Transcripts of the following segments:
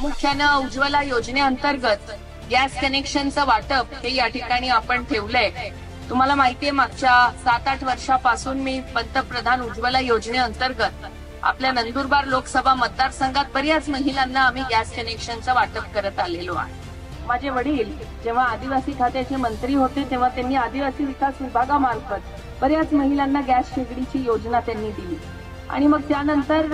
प्रामुख्यानं उज्ज्वला योजनेअंतर्गत गॅस कनेक्शनचं वाटप हे या ठिकाणी आपण ठेवलंय। तुम्हाला माहितीये मागच्या 7-8 वर्षापासून मी पंतप्रधान उज्ज्वला योजनेअंतर्गत आपल्या नंदुरबार लोकसभा मतदारसंघात बऱ्याच महिलांना आम्ही गॅस कनेक्शनचं वाटप करत आलेलो आहे। माझे वडील जेव्हा आदिवासी खात्याचे मंत्री होते तेव्हा त्यांनी आदिवासी विकास विभागामार्फत बऱ्याच महिलांना गॅस शेगडीची योजना त्यांनी दिली आणि मग त्यानंतर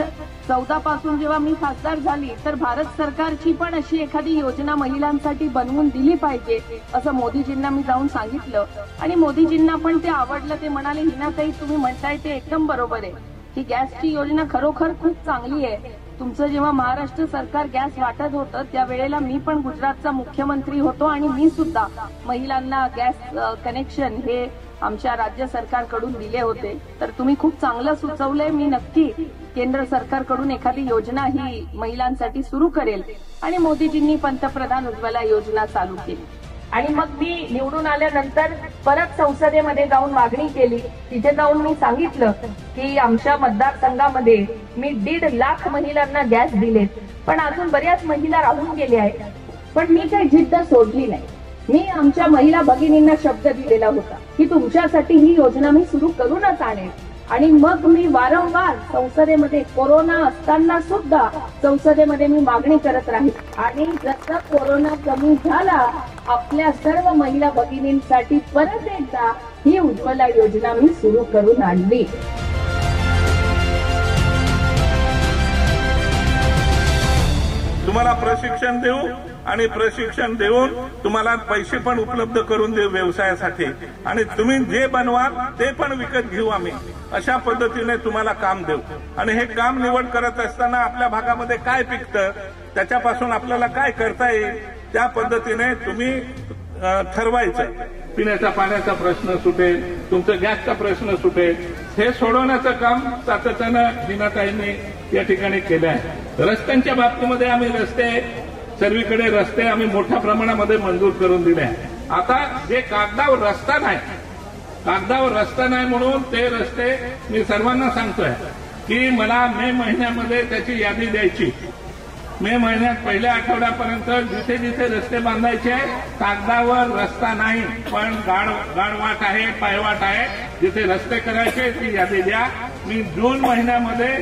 14 पासून जेव्हा मी खासदार झाली तर भारत सरकारची पण अशी एखादी योजना महिलांसाठी बनवून दिली पाहिजे असं मोदीजींना मी जाऊन सांगितलं आणि मोदीजींना पण ते आवडलं। ते म्हणाले हिनाताई तुम्ही म्हणताय ते एकदम बरोबर आहे, ही गॅसची योजना खरोखर खूप चांगली आहे। तुमचं जेव्हा महाराष्ट्र सरकार गॅस वाटत होतं त्यावेळेला मी पण गुजरातचा मुख्यमंत्री होतो आणि मी सुद्धा महिलांना गॅस कनेक्शन हे आमच्या राज्य सरकारकडून दिले होते। तर तुम्ही खूप चांगलं सुचवलंय, मी नक्की केंद्र सरकारकडून एखादी योजना ही महिलांसाठी सुरू करेल आणि मोदीजींनी पंतप्रधान उज्ज्वला योजना चालू केली आणि मग मी निवडून आल्यानंतर परत संसदेमध्ये जाऊन मागणी केली। तिथे जाऊन मी सांगितलं की आमच्या मतदारसंघामध्ये मी 1.5 लाख महिलांना गॅस दिलेत, पण अजून बऱ्याच महिला राहून गेल्या आहेत। पण मी काही जिद्द सोडली नाही। मी आमच्या महिला भगिनींना शब्द दिलेला होता की तुमच्यासाठी ही योजना मी सुरू करूनच आणेन आणि मग मी वारंवार संसदेमध्ये कोरोना असताना सुद्धा संसदेमध्ये मी मागणी करत राहील आणि जसा कोरोना कमी झाला आपल्या सर्व महिला भगिनींसाठी परत एकदा ही उज्ज्वला योजना मी सुरू करून आणली। तुम्हाला प्रशिक्षण देऊ आणि प्रशिक्षण देऊन तुम्हाला पैसे पण उपलब्ध करून देऊ व्यवसायासाठी आणि तुम्ही जे बनवाल ते पण विकत घेऊ आम्ही, अशा पद्धतीने तुम्हाला काम देऊ। आणि हे काम निवड करत असताना आपल्या भागामध्ये काय पिकतं त्याच्यापासून आपल्याला काय करता येईल त्या पद्धतीने तुम्ही ठरवायचं। पिण्याच्या पाण्याचा प्रश्न सुटेल, तुमचा गॅसचा प्रश्न सुटेल, हे सोडवण्याचं काम सातत्यानं हिनाताईंनी या ठिकाणी केलं आहे। रस्त्यांच्या बाबतीमध्ये आम्ही सर्वीकडे रस्ते आम्ही मोठ्या प्रमाणामध्ये मंजूर करून दिले आहे। आता जे कागदावर रस्ता नाही म्हणून ते रस्ते मी सर्वांना सांगतोय की मला मे महिन्यामध्ये त्याची यादी द्यायची। मे महिन्यात पहिल्या आठवड्यापर्यंत जिथे जिथे रस्ते बांधायचे कागदावर रस्ता नाही पण गाडवाट आहे, पायवाट आहे, जिथे रस्ते करायचे ती यादी द्या। मी जून महिन्यामध्ये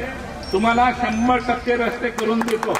तुम्हाला 100% रस्ते करून देतो।